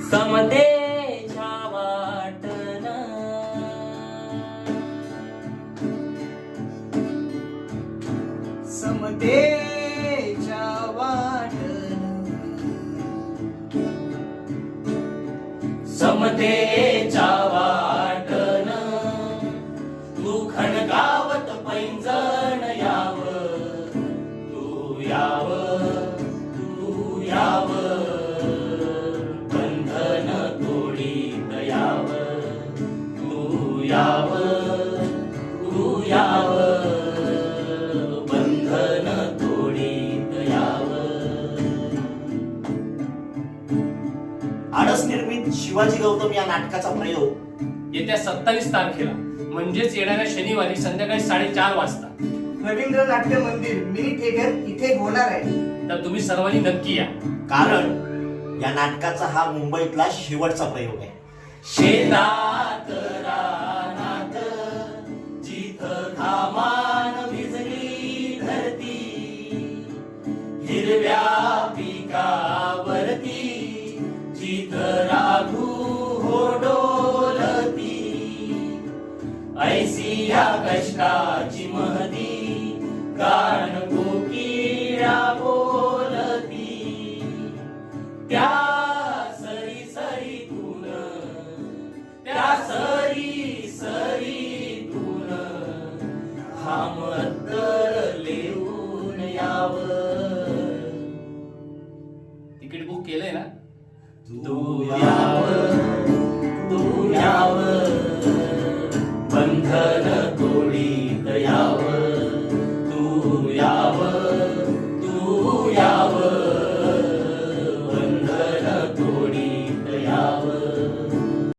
समतेच्या वाटन समतेच्या वाटन समतेच्या वाटन तू खणगावत पैंजण याव तू याव तू याव बंधन तोडीत याव तू याव तू याव बंधन तोडीत याव. आडस निर्मित शिवाजी गौतम या नाटकाचा प्रयोग येत्या 27 तारखेला म्हणजेच येणाऱ्या शनिवारी संध्याकाळी 4:30 वाजता रवींद्र नाट्य मंदिर मिनी थिएटर इथे होणार आहे. तर तुम्ही सर्वांनी नक्की या. कारण या नाटकाचा हा मुंबईतला शेवटचा प्रयोग आहे. शेतात रानात जिथं घामान भिजली धरती हिरव्या पिकावरती जिथं राघू हो डोलती ऐसी या कष्टाची महती गाण कोकिळा बोलती त्या सरी सरीतून त्या सरी सरीतून हा मत